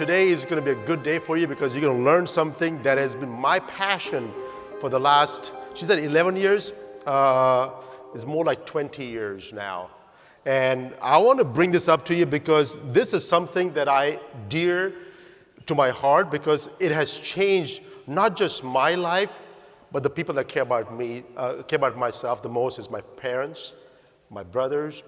today is going to be a good day for you because you're going to learn something that has been my passion for the last, she said 11 years, it's more like 20 years now. And I want to bring this up to you because this is something that I dear to my heart because it has changed not just my life, but the people that care about me, care about myself the most is my parents, my brothers,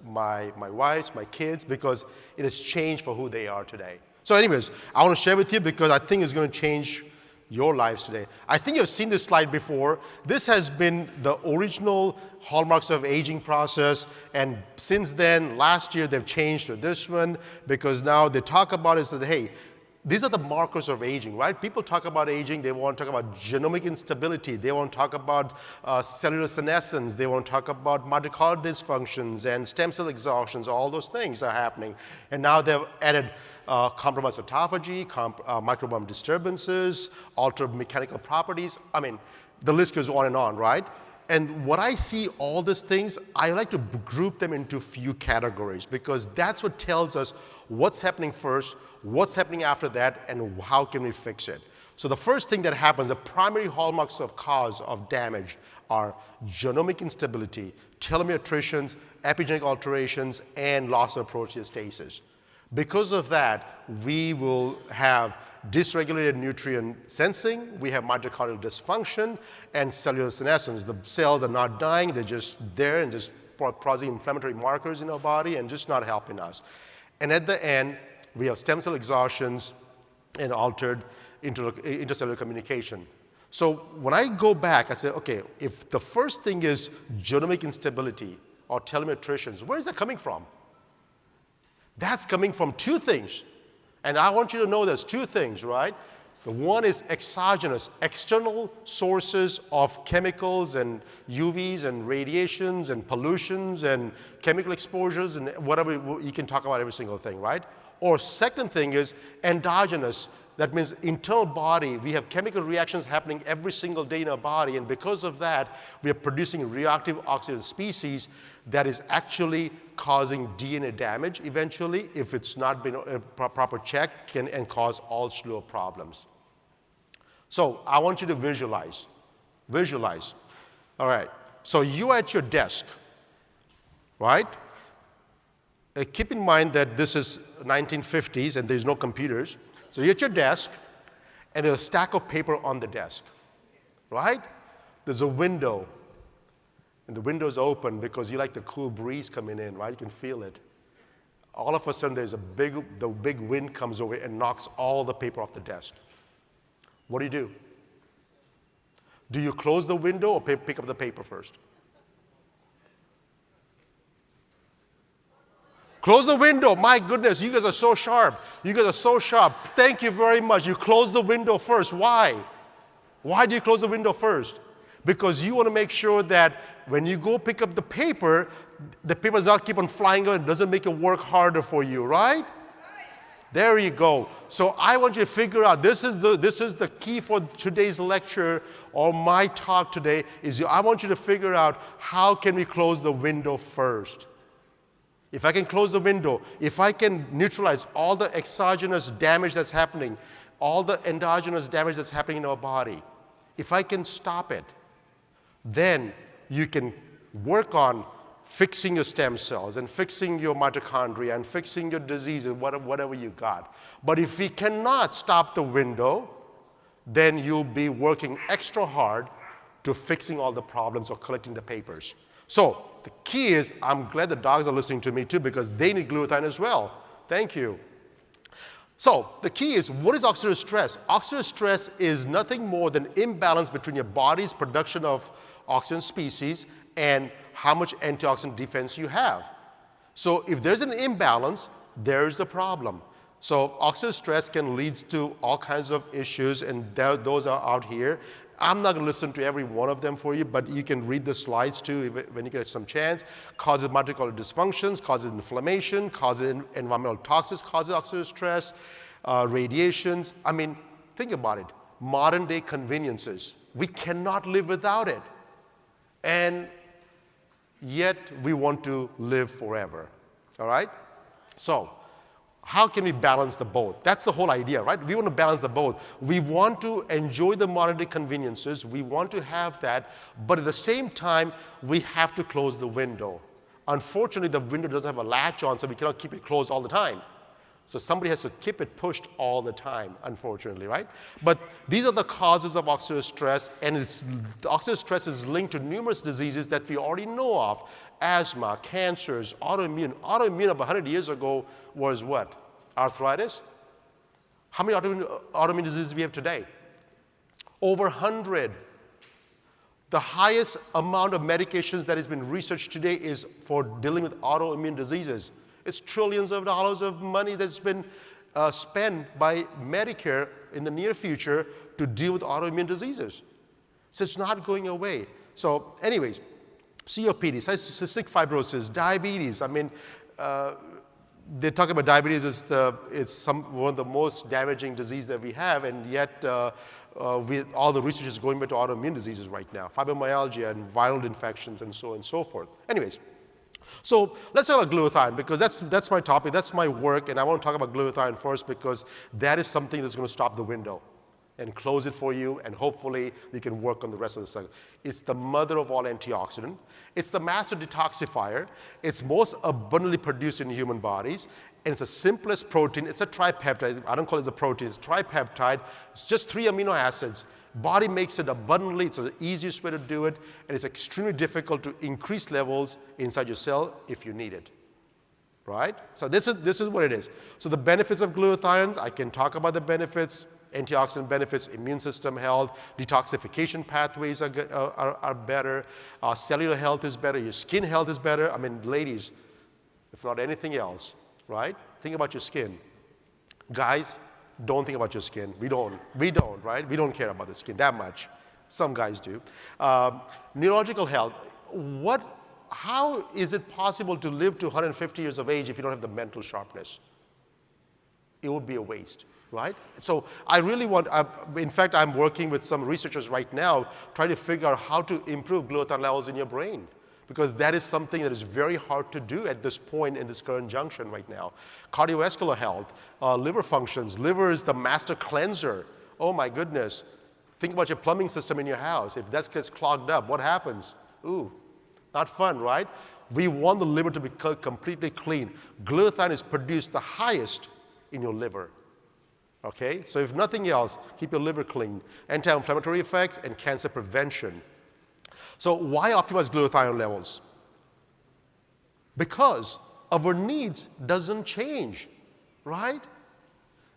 my wives, my kids, because it has changed for who they are today. So anyways, I want to share with you because I think it's going to change your lives today. I think you've seen this slide before. This has been the original Hallmarks of Aging process, and since then, last year, they've changed to this one because now they talk about it that, hey, these are the markers of aging, right? People talk about aging, they want to talk about genomic instability, they want to talk about cellular senescence, they want to talk about mitochondrial dysfunctions and stem cell exhaustions, all those things are happening. And now they've added compromised autophagy, microbiome disturbances, altered mechanical properties. I mean, the list goes on, right? And what I see all these things, I like to group them into a few categories because that's what tells us what's happening first, what's happening after that, and how can we fix it. So the first thing that happens, the primary hallmarks of cause of damage are genomic instability, telomere attritions, epigenetic alterations, and loss of proteostasis. Because of that, we will have dysregulated nutrient sensing, we have mitochondrial dysfunction, and cellular senescence. The cells are not dying, they're just there and just processing inflammatory markers in our body and just not helping us. And at the end, we have stem cell exhaustions and altered intercellular communication. So when I go back, I say, okay, if the first thing is genomic instability or telomere attritions, where is that coming from? That's coming from two things. And I want you to know there's two things, right? The one is exogenous, external sources of chemicals and UVs and radiations and pollutions and chemical exposures and whatever, you can talk about every single thing, right? Or second thing is endogenous. That means internal body, we have chemical reactions happening every single day in our body, and because of that, we are producing reactive oxidative species that is actually causing DNA damage eventually if it's not been a proper check and cause all slew of problems. So I want you to visualize. Visualize. All right. So you're at your desk, right? Keep in mind that this is 1950s and there's no computers. So you're at your desk, and there's a stack of paper on the desk, right? There's a window, and the window's open because you like the cool breeze coming in, right? You can feel it. All of a sudden, the big wind comes over and knocks all the paper off the desk. What do? Do you close the window or pick up the paper first? Close the window. My goodness, you guys are so sharp. You guys are so sharp. Thank you very much. You close the window first. Why? Why do you close the window first? Because you want to make sure that when you go pick up the paper does not keep on flying out. It doesn't make it work harder for you, right? There you go. So I want you to figure out, this is the key for today's lecture or my talk today, is I want you to figure out how can we close the window first. If I can close the window, if I can neutralize all the exogenous damage that's happening, all the endogenous damage that's happening in our body, if I can stop it, then you can work on fixing your stem cells and fixing your mitochondria and fixing your diseases, whatever you got. But if we cannot stop the window, then you'll be working extra hard to fixing all the problems or collecting the papers. So the key is, I'm glad the dogs are listening to me too because they need glutathione as well. Thank you. So the key is, what is oxidative stress? Oxidative stress is nothing more than imbalance between your body's production of oxygen species and how much antioxidant defense you have. So if there's an imbalance, there's a problem. So oxidative stress can lead to all kinds of issues, and those are out here. I'm not going to listen to every one of them for you, but you can read the slides too when you get some chance. Causes mitochondrial dysfunctions, causes inflammation, causes environmental toxins, causes oxidative stress, radiations. I mean, think about it. Modern day conveniences. We cannot live without it. And yet we want to live forever. All right? So How can we balance the both? That's the whole idea, right? We want to balance the both. We want to enjoy the modern day conveniences. We want to have that. But at the same time, we have to close the window. Unfortunately, the window doesn't have a latch on, so we cannot keep it closed all the time. So somebody has to keep it pushed all the time, unfortunately, right? But these are the causes of oxidative stress, and the oxidative stress is linked to numerous diseases that we already know of. Asthma, cancers, autoimmune. Autoimmune of 100 years ago was what? Arthritis? How many autoimmune diseases we have today? Over 100. The highest amount of medications that has been researched today is for dealing with autoimmune diseases. It's trillions of dollars of money that's been spent by Medicare in the near future to deal with autoimmune diseases. So it's not going away. So anyways, COPD, cystic fibrosis, diabetes. I mean, they talk about diabetes as one of the most damaging disease that we have, and yet all the research is going back to autoimmune diseases right now, fibromyalgia and viral infections and so on and so forth. Anyways, so let's talk about glutathione, because that's my topic, that's my work, and I want to talk about glutathione first because that is something that's going to stop the window and close it for you, and hopefully you can work on the rest of the cycle. It's the mother of all antioxidant. It's the master detoxifier. It's most abundantly produced in human bodies, and it's the simplest protein. It's a tripeptide. I don't call it a protein. It's tripeptide. It's just 3 amino acids. Body makes it abundantly. It's the easiest way to do it, and it's extremely difficult to increase levels inside your cell if you need it. Right? So this is what it is. So the benefits of glutathione, I can talk about the benefits. Antioxidant benefits, immune system health, detoxification pathways are better, cellular health is better, your skin health is better. I mean, ladies, if not anything else, right? Think about your skin. Guys, don't think about your skin. We don't, right? We don't care about the skin that much. Some guys do. Neurological health. How is it possible to live to 150 years of age if you don't have the mental sharpness? It would be a waste. Right? So I really want, in fact, I'm working with some researchers right now trying to figure out how to improve glutathione levels in your brain, because that is something that is very hard to do at this point in this current junction right now. Cardiovascular health, liver functions. Liver is the master cleanser. Oh my goodness. Think about your plumbing system in your house. If that gets clogged up, what happens? Ooh, not fun, right? We want the liver to be completely clean. Glutathione is produced the highest in your liver. Okay, so if nothing else, keep your liver clean. Anti-inflammatory effects and cancer prevention. So why optimize glutathione levels? Because our needs doesn't change, right?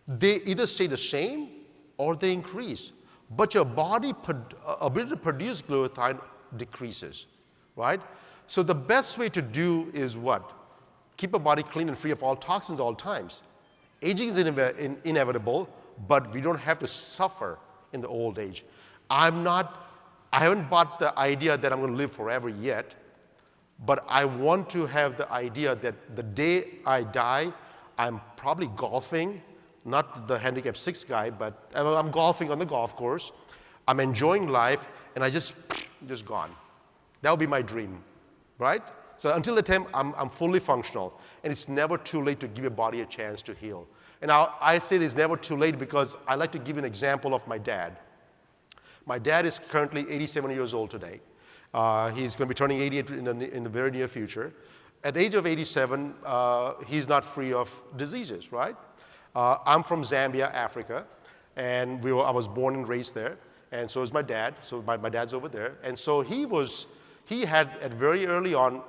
They either stay the same or they increase. But your body ability to produce glutathione decreases, right? So the best way to do is what? Keep a body clean and free of all toxins at all times. Aging is inevitable, but we don't have to suffer in the old age. I haven't bought the idea that I'm going to live forever yet, but I want to have the idea that the day I die, I'm probably golfing, not the handicap 6 guy, but I'm golfing on the golf course. I'm enjoying life, and I just gone. That would be my dream, right? So until the time, I'm fully functional, and it's never too late to give your body a chance to heal. And I say it's never too late because I like to give you an example of my dad. My dad is currently 87 years old today. He's going to be turning 88 in the very near future. At the age of 87, he's not free of diseases, right? I'm from Zambia, Africa, and I was born and raised there, and so is my dad. So my dad's over there, and so he had at very early on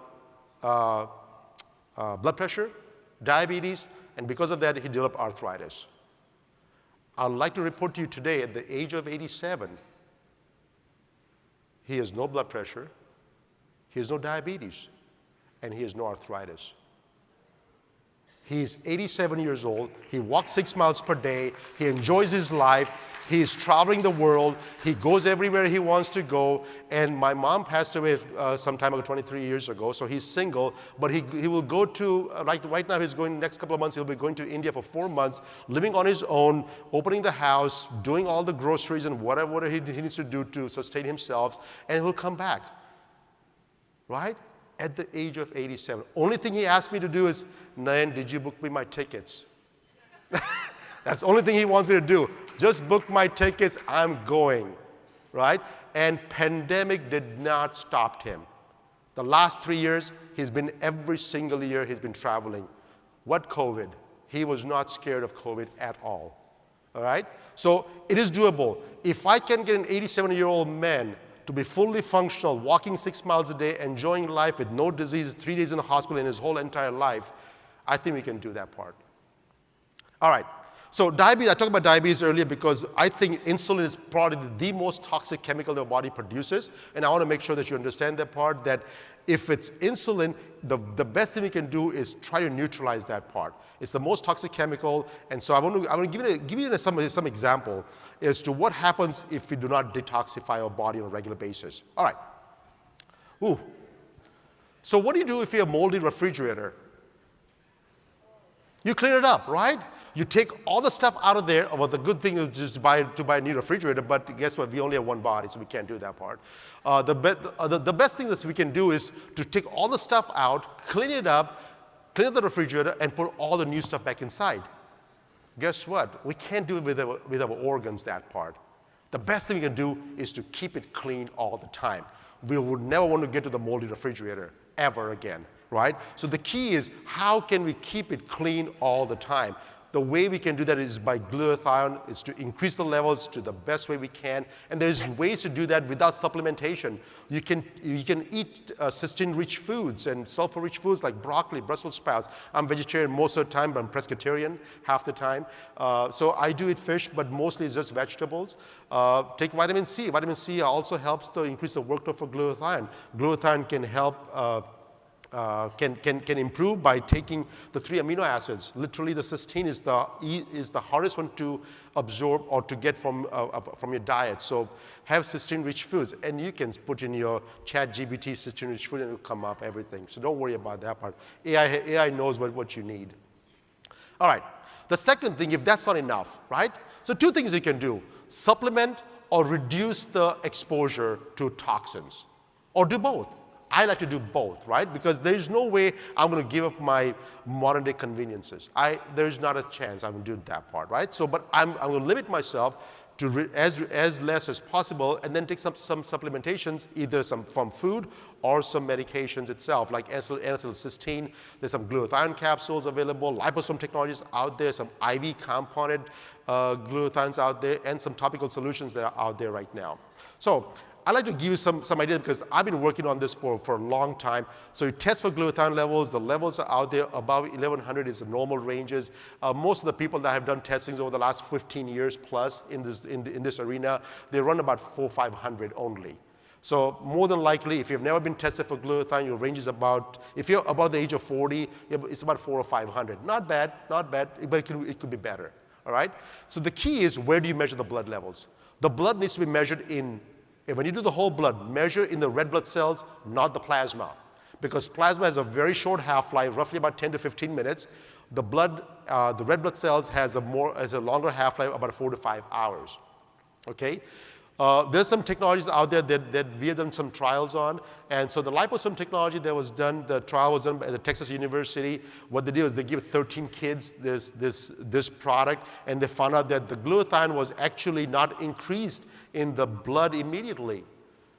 blood pressure, diabetes, and because of that, he developed arthritis. I'd like to report to you today, at the age of 87, he has no blood pressure, he has no diabetes, and he has no arthritis. He's 87 years old. He walks 6 miles per day. He enjoys his life. He's traveling the world. He goes everywhere he wants to go. And my mom passed away some time ago, 23 years ago, so he's single. But he will go to, right now he's going, next couple of months, he'll be going to India for 4 months, living on his own, opening the house, doing all the groceries and whatever he needs to do to sustain himself, and he'll come back, right? At the age of 87. Only thing he asked me to do is, Nayan, did you book me my tickets? That's the only thing he wants me to do. Just book my tickets, I'm going, right? And pandemic did not stop him. The last 3 years, he's been every single year he's been traveling. What COVID? He was not scared of COVID at all. All right? So it is doable. If I can get an 87-year-old man to be fully functional, walking 6 miles a day, enjoying life with no disease, 3 days in the hospital in his whole entire life, I think we can do that part. All right. So diabetes, I talked about diabetes earlier because I think insulin is probably the most toxic chemical the body produces. And I want to make sure that you understand that part, that if it's insulin, the best thing we can do is try to neutralize that part. It's the most toxic chemical. And so I want to give you some example as to what happens if we do not detoxify our body on a regular basis. All right. Ooh. So what do you do if you have a moldy refrigerator? You clean it up, right? You take all the stuff out of there. Well, the good thing is just to buy a new refrigerator, but guess what? We only have one body, so we can't do that part. The best thing that we can do is to take all the stuff out, clean up the refrigerator, and put all the new stuff back inside. Guess what? We can't do it with our organs, that part. The best thing we can do is to keep it clean all the time. We would never want to get to the moldy refrigerator ever again, right? So the key is, how can we keep it clean all the time? The way we can do that is by glutathione, is to increase the levels to the best way we can. And there's ways to do that without supplementation. You can eat cysteine-rich foods and sulfur-rich foods like broccoli, Brussels sprouts. I'm vegetarian most of the time, but I'm pescatarian half the time. So I do eat fish, but mostly it's just vegetables. Take vitamin C. Vitamin C also helps to increase the workload for glutathione. Glutathione can help can improve by taking the 3 amino acids. Literally, the cysteine is the hardest one to absorb or to get from your diet. So have cysteine-rich foods, and you can put in your ChatGPT cysteine-rich food, and it will come up everything. So don't worry about that part. AI knows what you need. All right. The second thing, if that's not enough, right? So 2 things you can do: supplement or reduce the exposure to toxins, or do both. I like to do both, right? Because there's no way I'm going to give up my modern day conveniences. There's not a chance I'm going to do that part, right? So, but I'm going to limit myself to as less as possible, and then take some supplementations, either some from food or some medications itself, like N-acetylcysteine. There's some glutathione capsules available, liposome technologies out there, some IV compounded glutathiones out there, and some topical solutions that are out there right now. So I'd like to give you some ideas, because I've been working on this for a long time. So you test for glutathione levels. The levels are out there. Above 1,100 is the normal ranges. Most of the people that have done testings over the last 15 years plus in this arena, they run about 400-500 only. So more than likely, if you've never been tested for glutathione, your range is about, if you're above the age of 40, it's about 400 or 500. Not bad, but it could be better, all right? So the key is, where do you measure the blood levels? The blood needs to be measured in, when you do the whole blood, measure in the red blood cells, not the plasma. Because plasma has a very short half-life, roughly about 10 to 15 minutes. The red blood cells has a longer half-life, about 4 to 5 hours. Okay? There's some technologies out there that we have done some trials on. And so the liposome technology that was done, the trial was done at the Texas University. What they did is they give 13 kids this product, and they found out that the glutathione was actually not increased in the blood immediately.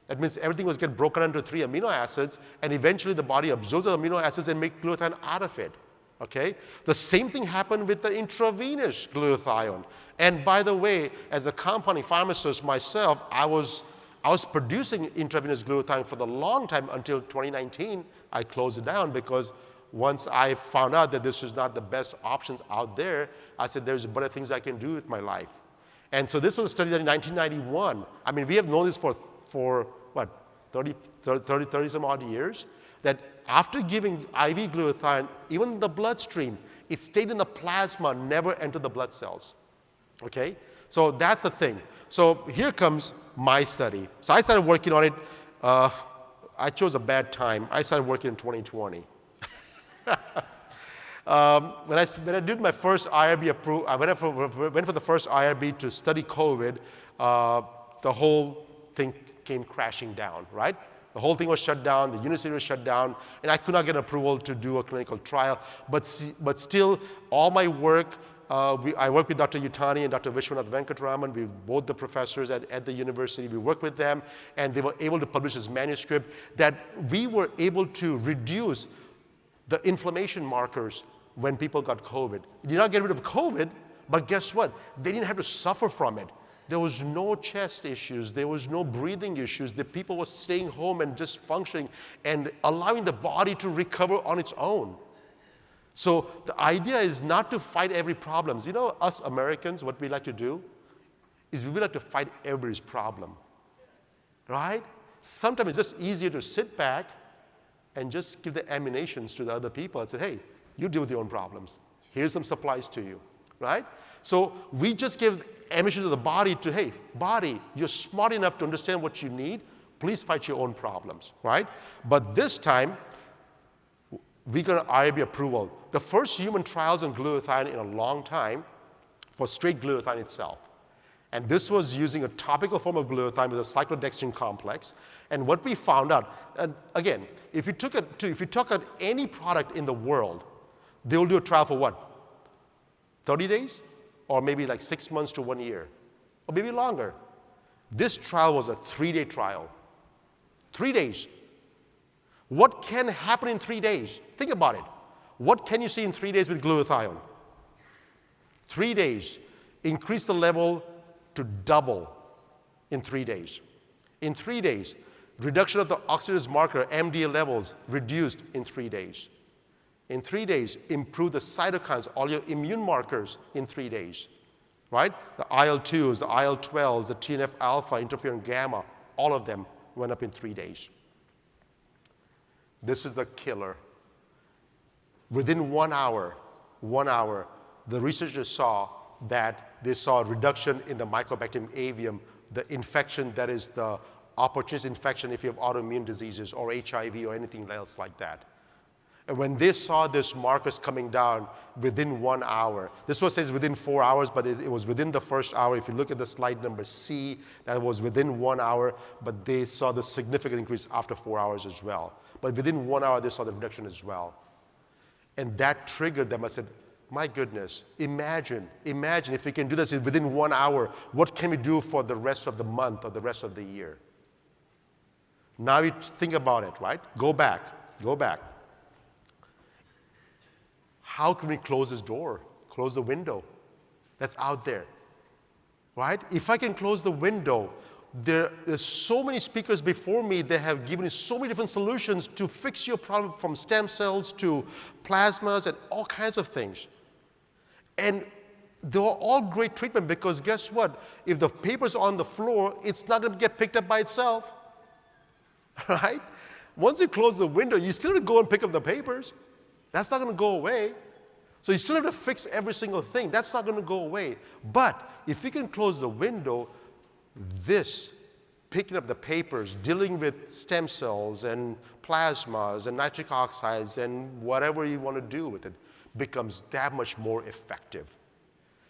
That means everything was getting broken into 3 amino acids, and eventually the body absorbs the amino acids and make glutathione out of it. Okay? The same thing happened with the intravenous glutathione. And by the way, as a compounding pharmacist myself, I was producing intravenous glutathione for the long time until 2019. I closed it down because once I found out that this is not the best options out there, I said there's better things I can do with my life. And so this was a study done in 1991. I mean, we have known this for what, 30 some odd years, that after giving IV glutathione, even in the bloodstream, it stayed in the plasma, never entered the blood cells. Okay? So that's the thing. So here comes my study. So I started working on it. I chose a bad time. I started working in 2020. When I did my first IRB approval, I went for the first IRB to study COVID. The whole thing came crashing down, right? The whole thing was shut down. The university was shut down, and I could not get approval to do a clinical trial. But still, all my work I work with Dr. Utani and Dr. Vishwanath Venkatraman. We're both the professors at the university. We worked with them, and they were able to publish this manuscript that we were able to reduce the inflammation markers when people got COVID. You did not get rid of COVID, but guess what? They didn't have to suffer from it. There was no chest issues. There was no breathing issues. The people were staying home and just functioning and allowing the body to recover on its own. So the idea is not to fight every problem. You know, us Americans, what we like to do is we like to fight everybody's problem, right? Sometimes it's just easier to sit back and just give the ammunitions to the other people and say, hey, you deal with your own problems. Here's some supplies to you, right? So we just give ammunition to the body to, hey, body, you're smart enough to understand what you need. Please fight your own problems, right? But this time, we got an IRB approval. The first human trials on glutathione in a long time for straight glutathione itself. And this was using a topical form of glutathione with a cyclodextrin complex. And what we found out, and again, if you took at any product in the world, they will do a trial for what? 30 days? Or maybe like 6 months to 1 year? Or maybe longer. This trial was a 3-day trial. 3 days. What can happen in 3 days? Think about it. What can you see in 3 days with glutathione? 3 days. Increase the level to double in 3 days. In 3 days, reduction of the oxidative marker, MDA levels, reduced in 3 days. In 3 days, improve the cytokines, all your immune markers in 3 days, right? The IL-2s, the IL-12s, the TNF-alpha, interferon gamma, all of them went up in 3 days. This is the killer. Within 1 hour, the researchers saw that they saw a reduction in the Mycobacterium avium, the infection that is the opportunist infection if you have autoimmune diseases or HIV or anything else like that. And when they saw these markers coming down within 1 hour, this one says within 4 hours, but it was within the first hour. If you look at the slide number C, that was within 1 hour, but they saw the significant increase after 4 hours as well. But within 1 hour, they saw the reduction as well. And that triggered them. I said, my goodness, imagine if we can do this within 1 hour, what can we do for the rest of the month or the rest of the year? Now you think about it, right? Go back. How can we close this door, close the window that's out there, right? If I can close the window, there's so many speakers before me that have given you so many different solutions to fix your problem, from stem cells to plasmas and all kinds of things. And they're all great treatment because guess what? If the paper's on the floor, it's not going to get picked up by itself, right? Once you close the window, you still have to go and pick up the papers. That's not going to go away. So you still have to fix every single thing. That's not going to go away. But if you can close the window, this, picking up the papers, dealing with stem cells and plasmas and nitric oxides and whatever you want to do with it, becomes that much more effective.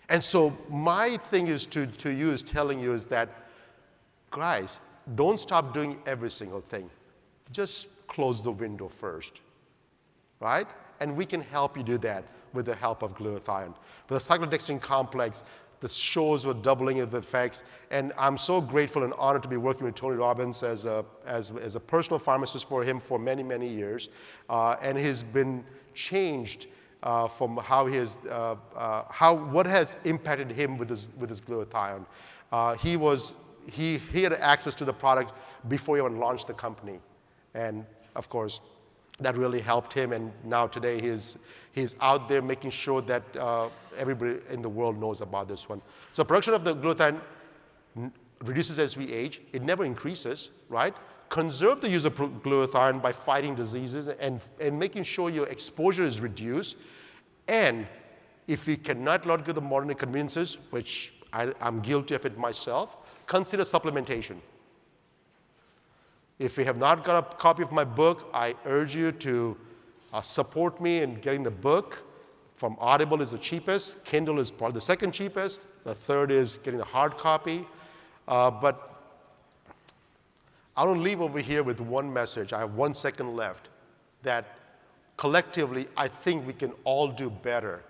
And so my thing is telling you is that, guys, don't stop doing every single thing. Just close the window first, right? And we can help you do that with the help of glutathione. With the cyclodextrin complex, the shows were doubling of the effects, and I'm so grateful and honored to be working with Tony Robbins as a personal pharmacist for him for many, many years, and he's been changed from how he has, what has impacted him with his glutathione. He had access to the product before he even launched the company, and of course, that really helped him, and now today he's out there making sure that everybody in the world knows about this one. So production of the glutathione reduces as we age. It never increases, right? Conserve the use of glutathione by fighting diseases and making sure your exposure is reduced. And if you cannot let go of the modern conveniences, which I'm guilty of it myself, consider supplementation. If you have not got a copy of my book, I urge you to support me in getting the book. From Audible is the cheapest. Kindle is probably the second cheapest. The third is getting a hard copy. But I want to leave over here with one message. I have 1 second left. That collectively, I think we can all do better